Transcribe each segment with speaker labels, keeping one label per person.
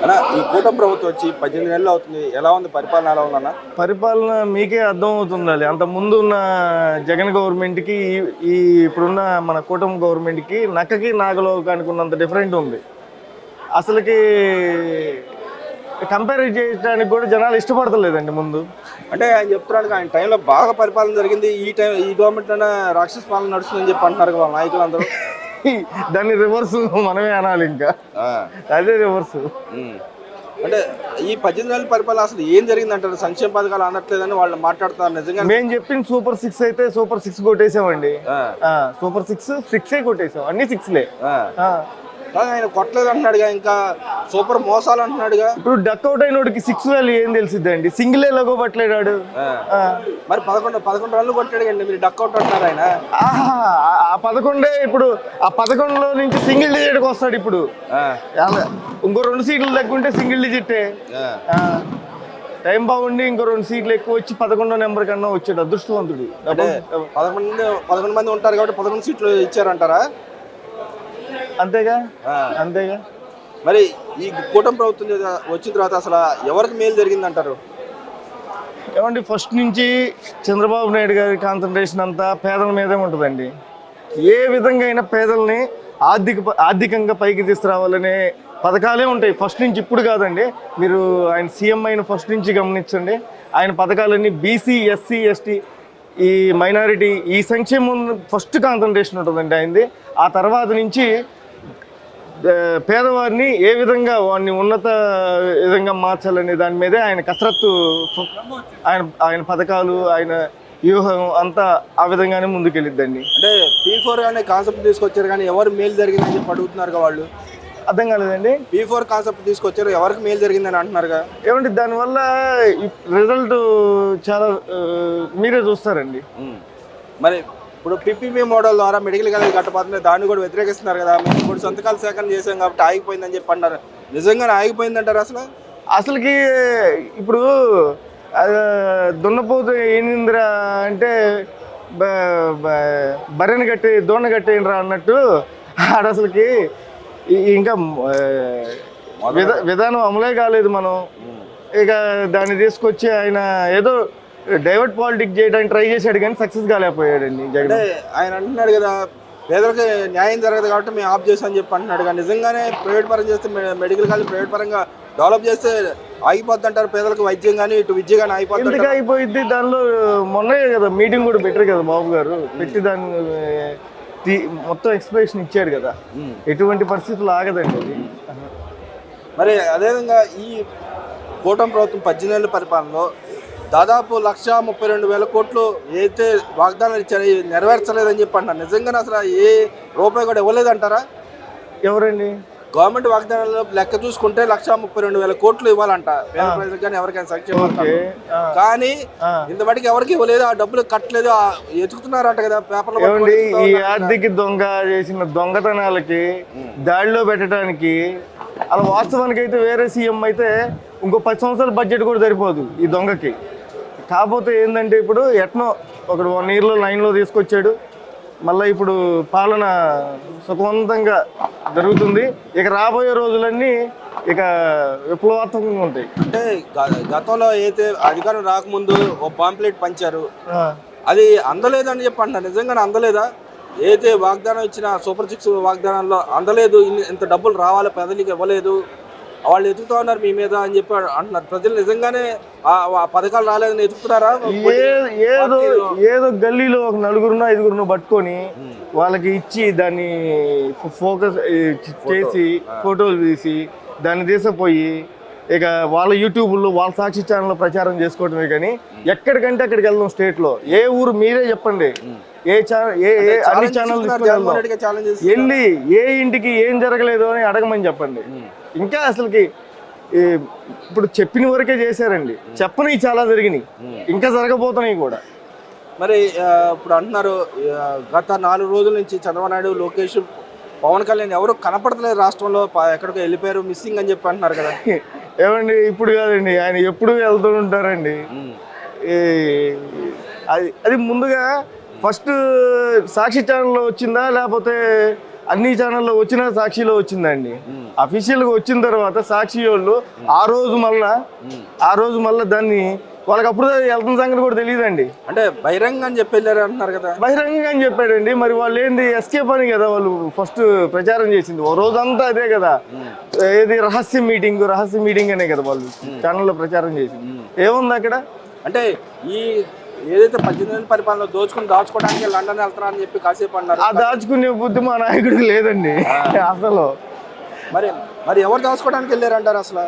Speaker 1: అన్న ఈ కూటమి ప్రభుత్వం వచ్చి 18 నెలలు అవుతుంది. ఎలా ఉంది పరిపాలన ఎలా ఉందన్న?
Speaker 2: పరిపాలన మీకే అర్థం అవుతుండాలి. అంత ముందు ఉన్న జగన్ గవర్నమెంట్కి ఈ ఇప్పుడున్న మన కూటమి గవర్నమెంట్కి నక్కకి నాగలోకానికి ఉన్నంత డిఫరెంట్ ఉంది. అసలుకి కంపేర్ చేయడానికి కూడా జనాలు ఇష్టపడతలేదండి ముందు.
Speaker 1: అంటే ఆయన చెప్తున్నాడు ఆయన టైంలో బాగా పరిపాలన జరిగింది. ఈ గవర్నమెంట్ అయినా రాక్షస పాలన నడుస్తుందని చెప్పి అంటున్నారు కదా నాయకులందరూ.
Speaker 2: దాన్ని రివర్స్ మనమే అనాలి, ఇంకా అదే రివర్స్.
Speaker 1: అంటే ఈ 18 నెలల పరిపాలన అసలు ఏం జరిగింది అంటారు? సంక్షేమ పథకాలు అందట్లేదని వాళ్ళు మాట్లాడుతున్నారు. నిజంగా
Speaker 2: మేము చెప్పింది సూపర్ 6 అయితే సూపర్ 6 కొట్టేసామండి. సూపర్ 6 కొట్టేసాం, అన్ని 6లే.
Speaker 1: ఆయన కొట్టలేదు అంటున్నాడుగా, ఇంకా సూపర్ మోసాలు అంటున్నాడుగా.
Speaker 2: ఇప్పుడు డక్అవుట్ అయినోడికి 6 వాల్యూ ఏం తెలిసిద్దండి? సింగిలే లోగో పట్టలేడాడు.
Speaker 1: మరి 11 రన్లు కొట్టాడు కండి, మీరు డక్అవుట్ అంటున్నారు ఆయన.
Speaker 2: ఆ 11 ఇప్పుడు ఆ 11లో నుంచి సింగిల్ డిజిట్కి వస్తాడు. ఇప్పుడు ఇంకో 2 సీట్లు తగ్గుంటే సింగిల్ డిజిటే. టైం బాగుండి ఇంకో 2 సీట్లు ఎక్కువ వచ్చి 11వ నెంబర్ కన్నా వచ్చాడు, అదృష్టవంతుడు.
Speaker 1: 11 మంది ఉంటారు కాబట్టి 11 సీట్లు ఇచ్చారంటారా?
Speaker 2: అంతేగా.
Speaker 1: మరి ఈ కూటమి ప్రభుత్వం వచ్చిన తర్వాత అసలు ఎవరికి మేలు జరిగింది అంటారు?
Speaker 2: ఏమండి, ఫస్ట్ నుంచి చంద్రబాబు నాయుడు గారి కాన్సన్ట్రేషన్ అంతా పేదల మీదే ఉంటుందండి. ఏ విధంగా అయినా పేదల్ని ఆర్థికంగా పైకి తీసుకురావాలనే పథకాలే ఉంటాయి ఫస్ట్ నుంచి. ఇప్పుడు కాదండి, మీరు ఆయన సీఎం అయిన ఫస్ట్ నుంచి గమనించండి. ఆయన పథకాలన్నీ బీసీ, ఎస్సీ, ఎస్టీ, ఈ మైనారిటీ, ఈ సంక్షేమం ఫస్ట్ కాన్సన్ట్రేషన్ ఉంటుందండి ఆయనది. ఆ తర్వాత నుంచి పేదవారిని ఏ విధంగా వాడిని ఉన్నత విధంగా మార్చాలనే దాని మీదే ఆయన కసరత్తు. ఆయన పథకాలు, ఆయన వ్యూహం అంతా ఆ విధంగానే ముందుకెళ్ళిద్దండి.
Speaker 1: అంటే P4 అనే కాన్సెప్ట్ తీసుకొచ్చారు కానీ ఎవరు మేలు జరిగిందని చెప్పి అడుగుతున్నారు వాళ్ళు.
Speaker 2: అర్థం కాలేదండి.
Speaker 1: P4 కాన్సెప్ట్ తీసుకొచ్చారు, ఎవరికి మేలు జరిగిందని అంటున్నారుగా.
Speaker 2: ఏమంటే దానివల్ల రిజల్ట్ చాలా మీరే చూస్తారండి.
Speaker 1: మరి ఇప్పుడు PPP మోడల్ ద్వారా మెడికల్ కాలేజ్ కట్టబోతుంది, దాన్ని కూడా వ్యతిరేకిస్తున్నారు కదా. మేము ఇప్పుడు సొంతకాలు సేకరణ చేసాం కాబట్టి ఆగిపోయిందని చెప్పి అన్నారు. నిజంగానే ఆగిపోయిందంటారు అసలుకి?
Speaker 2: ఇప్పుడు దున్నపోతు ఏందిరా అంటే బర్రెని కట్టి దోణ కట్టేయండిరా అన్నట్టు ఆడ అసలుకి ఇంకా విధానం అమలే కాలేదు. మనం ఇక దాన్ని తీసుకొచ్చి ఆయన ఏదో డైవర్ట్ పాలిటిక్స్ చేయడానికి ట్రై చేశాడు కానీ సక్సెస్ కాలేకపోయాడండి జగన్.
Speaker 1: ఆయన అంటున్నాడు కదా, పేదలకు న్యాయం జరగదు కాబట్టి మేము ఆఫ్ చేస్తామని చెప్పి అంటున్నాడు. కానీ నిజంగానే ప్రైవేట్ పరం చేస్తే, మెడికల్ కాలేజ్ ప్రైవేట్ పరంగా డెవలప్ చేస్తే ఆగిపోద్ది అంటారు. పేదలకు వైద్యం కానీ ఇటు విద్య కానీ అయిపోద్ది.
Speaker 2: ఎందుకు అయిపోయింది? దానిలో మొన్నే కదా మీటింగ్ కూడా పెట్టారు కదా బాబు గారు, పెట్టి దాన్ని మొత్తం ఎక్స్ప్లెనేషన్ ఇచ్చాడు కదా. ఎటువంటి పరిస్థితులు ఆగదండి అది.
Speaker 1: మరి అదేవిధంగా ఈ కూటమి ప్రభుత్వం 18 నెలల పరిపాలనలో దాదాపు 1,32,000 కోట్లు అయితే వాగ్దానాలు ఇచ్చారు, నెరవేర్చలేదని చెప్పి అంటారు. నిజంగానే అసలు ఏ రూపాయి కూడా ఇవ్వలేదంటారా?
Speaker 2: ఎవరండి?
Speaker 1: గవర్నమెంట్ వాగ్దానాలు లెక్క చూసుకుంటే 1,32,000 కోట్లు ఇవ్వాలంట పేద ప్రజలకు కానీ ఎవరికైనా సంక్షేమం. కానీ ఇంత మటుకు ఎవరికి ఇవ్వలేదు, ఆ డబ్బులు కట్టలేదు, ఎతుకుతున్నారంట కదా పేపర్లో.
Speaker 2: ఈ ఆర్థిక దొంగ చేసిన దొంగతనాలకి దాడిలో పెట్టడానికి అలా వాస్తవానికి అయితే వేరే సీఎం అయితే ఇంకో 10 సంవత్సరాల బడ్జెట్ కూడా సరిపోదు ఈ దొంగకి. కాకపోతే ఏంటంటే ఇప్పుడు ఎట్నో ఒకడు 1 ఇయర్లో లైన్లో తీసుకొచ్చాడు. మళ్ళీ ఇప్పుడు పాలన సుఖవంతంగా జరుగుతుంది. ఇక రాబోయే రోజులన్నీ ఇక విప్లవాత్మకంగా ఉంటాయి.
Speaker 1: అంటే గతంలో అయితే అధికారం రాకముందు ఓ పాంప్లెట్ పంచారు, అది అందలేదని చెప్పి అంటారు. నిజంగానే అందలేదా? ఏదైతే వాగ్దానం ఇచ్చిన సూపర్ 6 వాగ్దానాల్లో అందలేదు, ఇంత డబ్బులు రావాలి ప్రజలకు ఇవ్వలేదు, వాళ్ళు ఎదుగుతూ ఉన్నారు మీ మీద అని చెప్పి అంటున్నారు. ప్రజలు నిజంగానే ఆ పథకాలు రాలేదని ఎదుగుతున్నారా?
Speaker 2: ఏదో గల్లీలో ఒక 4-5 పట్టుకొని వాళ్ళకి ఇచ్చి దాన్ని ఫోకస్ చేసి ఫోటోలు తీసి దాన్ని తీసుకుపోయి ఇక వాళ్ళ యూట్యూబ్లో వాళ్ళ సాక్షి ఛానల్లో ప్రచారం చేసుకోవటమే. కానీ ఎక్కడికంటే అక్కడికి వెళ్దాం స్టేట్లో. ఏ ఊరు మీరే చెప్పండి, అన్ని ఛానల్ వెళ్ళి ఏ ఇంటికి ఏం జరగలేదు అని అడగమని చెప్పండి. ఇంకా అసలుకి ఇప్పుడు చెప్పిన వరకే చేశారండి, చెప్పనివి చాలా జరిగినాయి, ఇంకా జరగబోతున్నాయి కూడా.
Speaker 1: మరి ఇప్పుడు అంటున్నారు గత 4 రోజుల నుంచి చంద్రబాబు నాయుడు, లోకేష్, పవన్ కళ్యాణ్ ఎవరు కనపడతలేదు రాష్ట్రంలో, ఎక్కడికో వెళ్ళిపోయారు, మిస్సింగ్ అని చెప్పి అంటున్నారు కదా.
Speaker 2: ఏమండి, ఇప్పుడు కాదండి, ఆయన ఎప్పుడు వెళ్తూ ఉంటారండి. అది ముందుగా ఫస్ట్ సాక్షి ఛానల్లో వచ్చిందా లేకపోతే అన్ని ఛానల్లో వచ్చిన సాక్షిలో వచ్చిందండి. అఫీషియల్గా వచ్చిన తర్వాత సాక్షి వాళ్ళు ఆ రోజు మళ్ళా దాన్ని వాళ్ళకి అప్పుడు వెళ్తున్న సంగతి కూడా తెలియదండి.
Speaker 1: అంటే బహిరంగంగా అని చెప్పి వెళ్ళారు అంటున్నారు కదా.
Speaker 2: బహిరంగంగా అని చెప్పాడండి. మరి వాళ్ళు ఏంది ఎస్కేప్ అని కదా వాళ్ళు ఫస్ట్ ప్రచారం చేసింది. ఓ రోజంతా అదే కదా, ఏది రహస్య మీటింగ్ అనే కదా వాళ్ళు ఛానల్లో ప్రచారం చేసింది. ఏముంది అక్కడ
Speaker 1: అంటే ఈ ఏదైతే 18 ఏళ్ళ పరిపాలన దాచుకోవడానికి లండన్ వెళ్తారా అని చెప్పి కాసేపు అన్నారు.
Speaker 2: ఆ దాచుకునే బుద్ధి మా నాయకుడికి లేదండి అసలు.
Speaker 1: మరి ఎవరు దాచుకోవడానికి వెళ్ళారంటారు అసలు?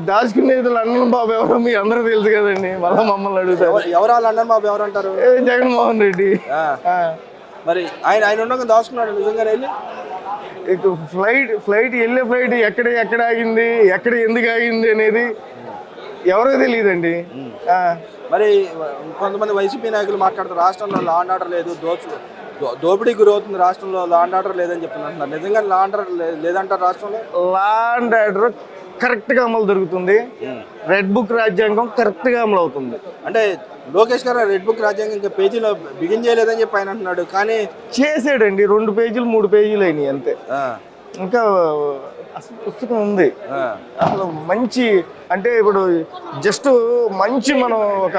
Speaker 2: దాచుకునేది లండన్ బాబు ఎవరో మీ అందరూ తెలుసు కదండి. మళ్ళీ మమ్మల్ని అడుగుతారు
Speaker 1: ఎవరా లండన్ బాబు ఎవరు అంటారు?
Speaker 2: జగన్మోహన్ రెడ్డి.
Speaker 1: మరి ఆయన ఉండగా దాచుకున్నాడు నిజంగానే వెళ్ళి.
Speaker 2: ఫ్లైట్ వెళ్ళే ఫ్లైట్ ఎక్కడ ఆగింది, ఎక్కడ ఎందుకు ఆగింది అనేది ఎవరికి తెలియదండి.
Speaker 1: మరి కొంతమంది వైసీపీ నాయకులు మాట్లాడుతారు రాష్ట్రంలో లా అండ్ ఆర్డర్ లేదు, దోపిడీ గురవుతుంది, రాష్ట్రంలో లా అండ్ ఆర్డర్ లేదని చెప్తున్నారు. నిజంగా లా అండ్ ఆర్డర్ లేదంటారు రాష్ట్రంలో? లా అండ్ ఆర్డర్
Speaker 2: కరెక్ట్ గా అమలు జరుగుతుంది. రెడ్ బుక్ రాజ్యాంగం కరెక్ట్ గా అమలు అవుతుంది.
Speaker 1: అంటే లోకేష్ గారు రెడ్ బుక్ రాజ్యాంగం ఇంకా పేజీలో బిగిన్ చేయలేదని చెప్పి ఆయన అంటున్నాడు. కానీ
Speaker 2: చేసాడండి. 2 పేజీలు 3 పేజీలు అయినాయి అంతే. ఇంకా అసలు పుస్తకం ఉంది. అసలు మంచి అంటే ఇప్పుడు జస్ట్ మంచి మనం ఒక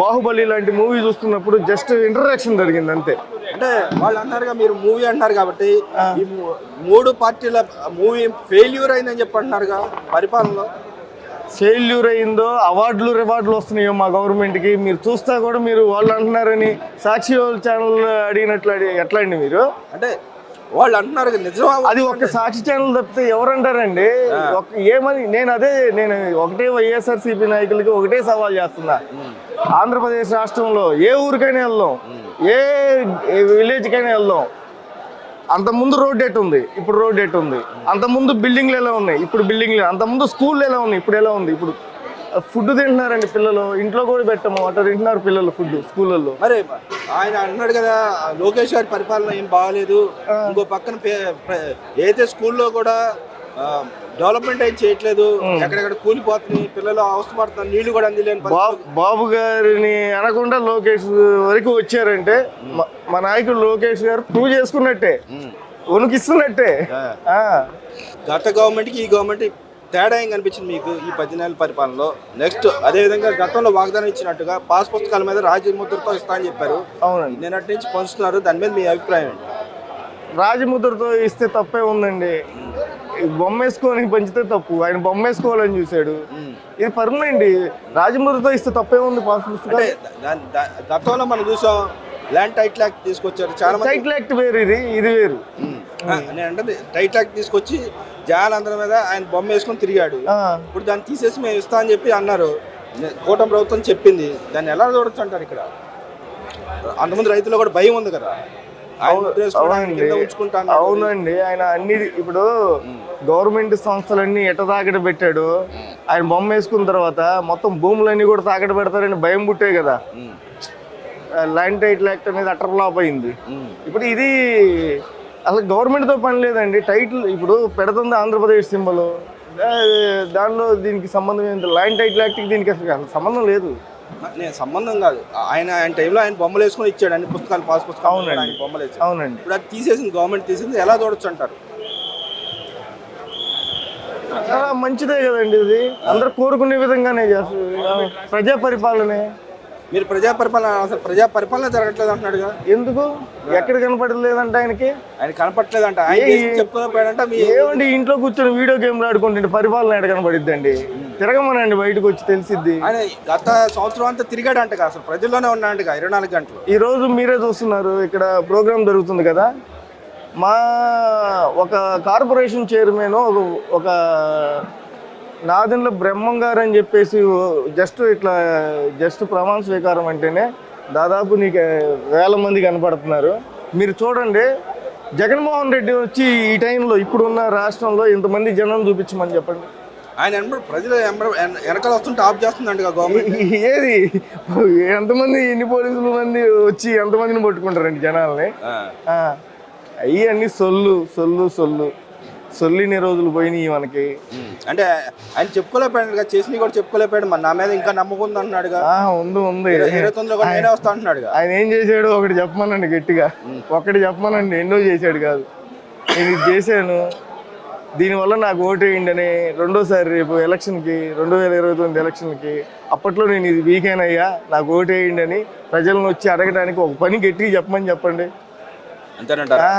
Speaker 2: బాహుబలి లాంటి మూవీ చూస్తున్నప్పుడు జస్ట్ ఇంట్రడక్షన్ జరిగింది అంతే.
Speaker 1: అంటే వాళ్ళు అన్నారుగా, మీరు మూవీ అంటున్నారు కాబట్టి ఈ 3 పార్టీల మూవీ ఫెయిల్యూర్ అయిందని చెప్పి అంటున్నారుగా పరిపాలనలో.
Speaker 2: ఫెయిల్యూర్ అయిందో అవార్డులు రివార్డులు వస్తున్నాయో మా గవర్నమెంట్కి మీరు చూస్తా కూడా మీరు వాళ్ళు అంటున్నారని సాక్షి ఛానల్ అడిగినట్లు ఎట్లా అండి మీరు?
Speaker 1: అంటే వాళ్ళు అంటున్నారు నిజం.
Speaker 2: అది ఒక సాక్షి ఛానల్ తప్పితే ఎవరంటారండి? నేను ఒకటే వైఎస్ఆర్సీపీ నాయకులకి ఒకటే సవాల్ చేస్తున్నా. ఆంధ్రప్రదేశ్ రాష్ట్రంలో ఏ ఊరికైనా వెళ్దాం, ఏ విలేజ్కైనా వెళ్దాం, అంతకుముందు రోడ్ ఎట్ ఉంది, ఇప్పుడు రోడ్ ఎట్ ఉంది. అంతకుముందు బిల్డింగ్లు ఎలా ఉన్నాయి, ఇప్పుడు బిల్డింగ్లు. అంతకుముందు స్కూళ్ళు ఎలా ఉన్నాయి, ఇప్పుడు ఎలా ఉంది. ఇప్పుడు ఫుడ్ తింటున్నారండి పిల్లలు, ఇంట్లో కూడా పెట్టము అట్లా తింటున్నారు పిల్లలు ఫుడ్ స్కూళ్ళల్లో.
Speaker 1: మరి ఆయన అన్నాడు కదా లోకేష్ గారి పరిపాలన ఏం బాగాలేదు, ఇంకో పక్కన ఏదైతే స్కూల్లో కూడా డెవలప్మెంట్ ఏం చేయట్లేదు, ఎక్కడెక్కడ కూలిపోతుంది, పిల్లలు అవస్థపడుతున్నారు, నీళ్లు కూడా అందిలేని.
Speaker 2: బాబు గారిని అనకుండా లోకేష్ వరకు వచ్చారంటే మా నాయకుడు లోకేష్ గారు ప్రూవ్ చేసుకున్నట్టే, ఉనికిస్తున్నట్టే.
Speaker 1: గత గవర్నమెంట్ కి ఈ గవర్నమెంట్ తేడా ఏం కనిపించింది మీకు ఈ 10 నెలల పరిపాలనలో? నెక్స్ట్ అదేవిధంగా గతంలో వాగ్దానం ఇచ్చినట్టుగా పాస్ పుస్తకాల మీద రాజముద్రతో ఇస్తా అని చెప్పారు.
Speaker 2: అవునండి,
Speaker 1: నిన్నటి నుంచి పంచుతున్నారు. దాని మీద మీ అభిప్రాయం ఏంటి?
Speaker 2: రాజముద్రతో ఇస్తే తప్పే ఉందండి. బొమ్మ వేసుకొని పంచితే తప్పు. ఆయన బొమ్మ వేసుకోవాలని చూశాడు. ఇది పర్మనెంట్. రాజముద్రతో ఇస్తే తప్పే ఉంది. పాస్ పుస్తకాలు
Speaker 1: గతంలో మనం చూసాం ల్యాండ్ టైటిల్ యాక్ట్ తీసుకొచ్చారు. చాలా మంది
Speaker 2: టైటిల్ యాక్ట్ వేరు, ఇది వేరు.
Speaker 1: నేను అంటే టైటిల్ యాక్ట్ తీసుకొచ్చి జనాలందరి మీద ఆయన బొమ్మ వేసుకొని తిరిగాడు. ఇప్పుడు దాన్ని తీసేసి మేము ఇస్తా అని చెప్పి అన్నారు. కూటమి ప్రభుత్వం చెప్పింది. దాన్ని ఎలా చూడొచ్చు అంటారు? ఇక్కడ అంతమంది రైతులు కూడా భయం ఉంది కదా.
Speaker 2: అవునండి, ఆయన అన్ని ఇప్పుడు గవర్నమెంట్ సంస్థలన్నీ ఎట తాకట పెట్టాడు. ఆయన బొమ్మ వేసుకున్న తర్వాత మొత్తం భూములన్నీ కూడా తాకట పెడతారని భయం పుట్టే కదా ల్యాండ్ టైటిల్ యాక్ట్ అనేది అటర్ ఫ్లాప్ అయింది. ఇప్పుడు ఇది అసలు గవర్నమెంట్తో పని లేదండి. టైటిల్ ఇప్పుడు పెడుతుంది ఆంధ్రప్రదేశ్ సింబల్, దానిలో దీనికి సంబంధం ఏంటి? ల్యాండ్ టైటిల్ యాక్ట్కి దీనికి అసలు సంబంధం లేదు.
Speaker 1: నేను సంబంధం కాదు, ఆయన టైంలో ఆయన బొమ్మలు వేసుకొని ఇచ్చాడు అన్ని పుస్తకాలు, పాస్ పుస్తకాలు ఆయన బొమ్మలు వేసి.
Speaker 2: అవునండి,
Speaker 1: ఇప్పుడు అది తీసేసింది గవర్నమెంట్, తీసింది. ఎలా చూడొచ్చు అంటారు?
Speaker 2: మంచిదే కదండి. ఇది అందరు కోరుకునే విధంగానే చేస్తారు. ప్రజా పరిపాలనే.
Speaker 1: మీరు ప్రజా పరిపాలన జరగట్లేదు అంటున్నాడుగా.
Speaker 2: ఎందుకు? ఎక్కడ కనపడలేదంట ఆయనకి?
Speaker 1: ఆయన కనపడలేదంట. ఆయన చెప్తున్నప్పుడంట
Speaker 2: ఏమండి ఇంట్లో కూర్చొని వీడియో గేమ్లు ఆడుకుంటే పరిపాలన ఎక్కడ కనపడిద్దండి? తిరగమనండి, బయటకు వచ్చి తెలిసిద్ది.
Speaker 1: ఆయన గత సంవత్సరం అంతా తిరిగాడంట, అసలు ప్రజల్లోనే ఉన్నాడంట 24 గంటలు.
Speaker 2: ఈ రోజు మీరే చూస్తున్నారు, ఇక్కడ ప్రోగ్రామ్ జరుగుతుంది కదా. మా ఒక కార్పొరేషన్ చైర్మన్ ఒక నాదెండ్ల బ్రహ్మం గారు అని చెప్పేసి జస్ట్ ప్రమాణ స్వీకారం అంటేనే దాదాపు నీకు 1000 మంది కనపడుతున్నారు. మీరు చూడండి, జగన్మోహన్ రెడ్డి వచ్చి ఈ టైంలో ఇప్పుడున్న రాష్ట్రంలో ఇంతమంది జనం చూపించమని చెప్పండి.
Speaker 1: ఆయన ప్రజలు వెనకాల వస్తుంటే ఆఫ్ చేస్తుందండి గవర్నమెంట్.
Speaker 2: ఏది ఎంతమంది, ఎన్ని పోలీసుల మంది వచ్చి ఎంతమందిని పట్టుకుంటారండి జనాల్ని? అయ్యి అన్ని సొల్లిని రోజులు పోయినాయి మనకి.
Speaker 1: అంటే ఆయన చెప్పుకోలేకపోయాడు, చేసినవి కూడా చెప్పుకోలేకపోయాడు. నా మీద ఇంకా నమ్మకం ఉంది అంటున్నాడుగా.
Speaker 2: ఉంది
Speaker 1: 29లో కూడా నేనే వస్తా అంటున్నాడు.
Speaker 2: ఆయన ఏం చేశాడు ఒకటి చెప్పమనండి, గట్టిగా ఒకటి చెప్పమనండి. ఎన్నో చేశాడు కాదు. నేను ఇది చేశాను, దీనివల్ల నాకు ఓటేయండి అని రెండోసారి రేపు ఎలక్షన్కి 2029 ఎలక్షన్కి అప్పట్లో నేను ఇది వీకేనయ్యా నాకు ఓటేయండి అని ప్రజలను వచ్చి అడగడానికి ఒక పని గట్టిగా చెప్పమని చెప్పండి.
Speaker 1: అంతేనంటారా?